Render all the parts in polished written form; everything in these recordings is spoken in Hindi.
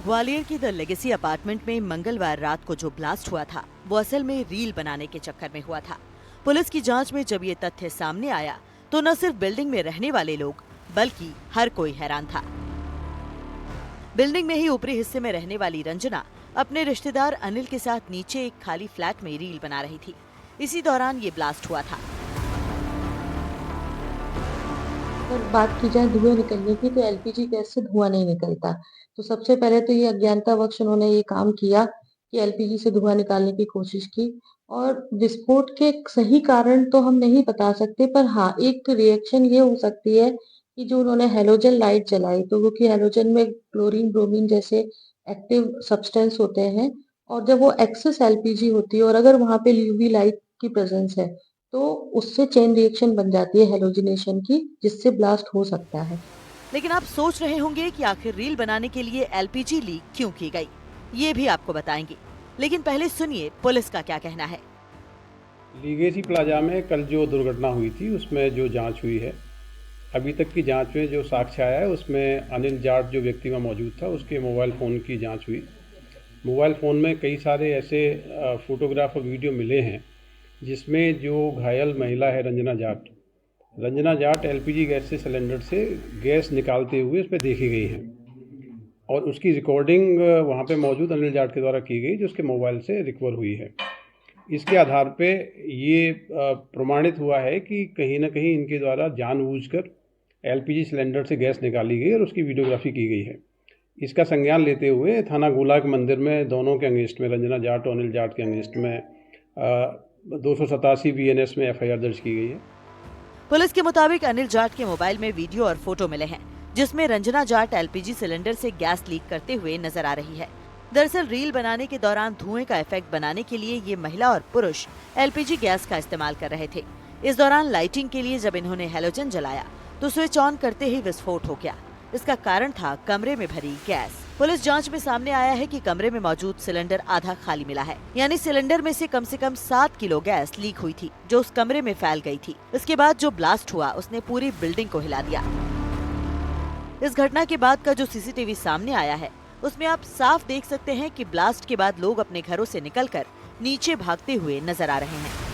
ग्वालियर की द लेगेसी अपार्टमेंट में मंगलवार रात को जो ब्लास्ट हुआ था वो असल में रील बनाने के चक्कर में हुआ था। पुलिस की जांच में जब ये तथ्य सामने आया तो न सिर्फ बिल्डिंग में रहने वाले लोग बल्कि हर कोई हैरान था। बिल्डिंग में ही ऊपरी हिस्से में रहने वाली रंजना अपने रिश्तेदार अनिल के साथ नीचे एक खाली फ्लैट में रील बना रही थी। इसी दौरान ये ब्लास्ट हुआ था। अगर बात की जाए धुएं निकलने की तो एलपीजी गैस से धुआं नहीं निकलता। तो सबसे पहले तो ये अज्ञानतावश उन्होंने ये काम किया कि एलपीजी से धुआं निकालने की कोशिश की। और विस्फोट के सही कारण तो हम नहीं बता सकते, पर हाँ, एक रिएक्शन ये हो सकती है कि जो उन्होंने हेलोजन लाइट जलाई, तो क्योंकि हेलोजन में क्लोरीन ब्रोमीन जैसे एक्टिव सब्सटेंस होते हैं, और जब वो एक्सेस एलपीजी होती है और अगर वहां पे यूवी लाइट की प्रेजेंस है तो उससे चेन रिएक्शन बन जाती है हेलोजिनेशन की, जिससे ब्लास्ट हो सकता है। लेकिन आप सोच रहे होंगे कि आखिर रील बनाने के लिए एलपीजी लीक क्यों की गई, ये भी आपको बताएंगे। लेकिन पहले सुनिए पुलिस का क्या कहना है। लीगेसी प्लाजा में कल जो दुर्घटना हुई थी उसमें जो जांच हुई है, अभी तक की जांच में जो साक्ष्य आया है उसमें अनिल जाट जो व्यक्ति वहाँ मौजूद था उसके मोबाइल फ़ोन की जांच हुई। मोबाइल फ़ोन में कई सारे ऐसे फ़ोटोग्राफ और वीडियो मिले हैं जिसमें जो घायल महिला है रंजना जाट एलपीजी गैस से सिलेंडर से गैस निकालते हुए उस पर देखी गई हैं और उसकी रिकॉर्डिंग वहाँ पे मौजूद अनिल जाट के द्वारा की गई जो उसके मोबाइल से रिकवर हुई है। इसके आधार पे ये प्रमाणित हुआ है कि कहीं ना कहीं इनके द्वारा जानबूझकर एलपीजी सिलेंडर से गैस निकाली गई और उसकी वीडियोग्राफी की गई है। इसका संज्ञान लेते हुए थाना गोला के मंदिर में दोनों के अगेंस्ट में, रंजना जाट और अनिल जाट के अगेंस्ट में 287 बीएनएस में एफआईआर दर्ज की गई है। पुलिस के मुताबिक अनिल जाट के मोबाइल में वीडियो और फोटो मिले हैं जिसमें रंजना जाट एलपीजी सिलेंडर से गैस लीक करते हुए नजर आ रही है। दरअसल रील बनाने के दौरान धुएं का इफेक्ट बनाने के लिए ये महिला और पुरुष एलपीजी गैस का इस्तेमाल कर रहे थे। इस दौरान लाइटिंग के लिए जब इन्होंने हैलोजन जलाया तो स्विच ऑन करते ही विस्फोट हो गया। इसका कारण था कमरे में भरी गैस। पुलिस जांच में सामने आया है कि कमरे में मौजूद सिलेंडर आधा खाली मिला है, यानी सिलेंडर में से कम 7 किलो गैस लीक हुई थी जो उस कमरे में फैल गई थी। इसके बाद जो ब्लास्ट हुआ उसने पूरी बिल्डिंग को हिला दिया। इस घटना के बाद का जो सीसीटीवी सामने आया है उसमें आप साफ देख सकते हैं कि ब्लास्ट के बाद लोग अपने घरों से निकलकर नीचे भागते हुए नजर आ रहे हैं।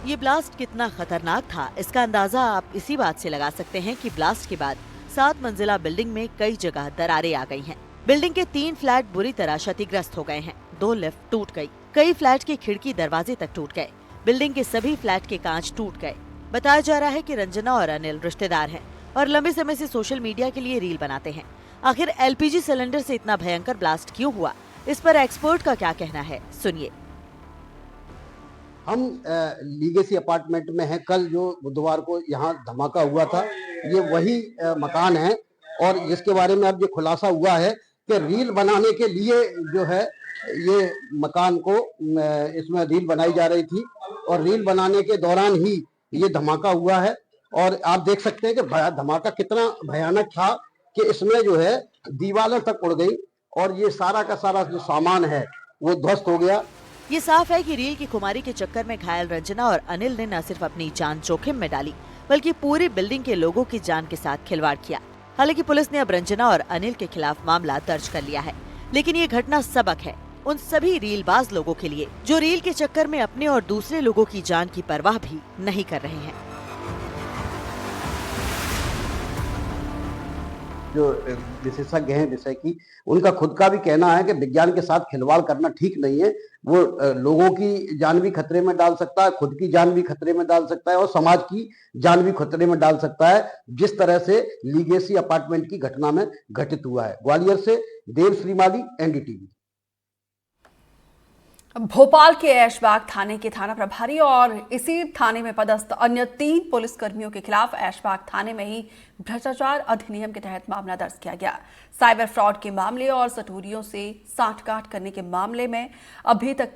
ये ब्लास्ट कितना खतरनाक था इसका अंदाजा आप इसी बात से लगा सकते हैं कि ब्लास्ट के बाद 7 मंजिला बिल्डिंग में कई जगह दरारें आ गई हैं। बिल्डिंग के 3 फ्लैट बुरी तरह क्षतिग्रस्त हो गए हैं, 2 लिफ्ट टूट गई, कई फ्लैट के खिड़की दरवाजे तक टूट गए, बिल्डिंग के सभी फ्लैट के कांच टूट गए। बताया जा रहा है कि रंजना और अनिल रिश्तेदार हैं और लंबे समय से सोशल मीडिया के लिए रील बनाते हैं। आखिर एलपीजी सिलेंडर से इतना भयंकर ब्लास्ट क्यों हुआ, इस पर एक्सपर्ट का क्या कहना है, सुनिए। हम लीगेसी अपार्टमेंट में हैं। कल जो बुधवार को यहाँ धमाका हुआ था ये वही मकान है और जिसके बारे में अब ये खुलासा हुआ है कि रील बनाने के लिए जो है ये मकान को इसमें रील बनाई जा रही थी और रील बनाने के दौरान ही ये धमाका हुआ है। और आप देख सकते हैं कि धमाका कितना भयानक था कि इसमें जो है दीवारें तक उड़ गई और ये सारा का सारा जो सामान है वो ध्वस्त हो गया। ये साफ है कि रील की खुमारी के चक्कर में घायल रंजना और अनिल ने न सिर्फ अपनी जान जोखिम में डाली बल्कि पूरी बिल्डिंग के लोगों की जान के साथ खिलवाड़ किया। हालांकि पुलिस ने अब रंजना और अनिल के खिलाफ मामला दर्ज कर लिया है, लेकिन ये घटना सबक है उन सभी रीलबाज लोगों के लिए जो रील के चक्कर में अपने और दूसरे लोगों की जान की परवाह भी नहीं कर रहे हैं। जो विशेषज्ञ हैं विषय की, उनका खुद का भी कहना है कि विज्ञान के साथ खिलवाड़ करना ठीक नहीं है। वो लोगों की जान भी खतरे में डाल सकता है, खुद की जान भी खतरे में डाल सकता है और समाज की जान भी खतरे में डाल सकता है, जिस तरह से लीगेसी अपार्टमेंट की घटना में घटित हुआ है। ग्वालियर से देव श्रीमाली, एनडीटीवी। भोपाल के ऐशबाग थाने के थाना प्रभारी और इसी थाने में पदस्थ अन्य 3 पुलिसकर्मियों के खिलाफ ऐशबाग थाने में ही भ्रष्टाचार अधिनियम के तहत मामला दर्ज किया गया। साइबर फ्रॉड के मामले और सटोरियों से सांठगांठ करने के मामले में अभी तक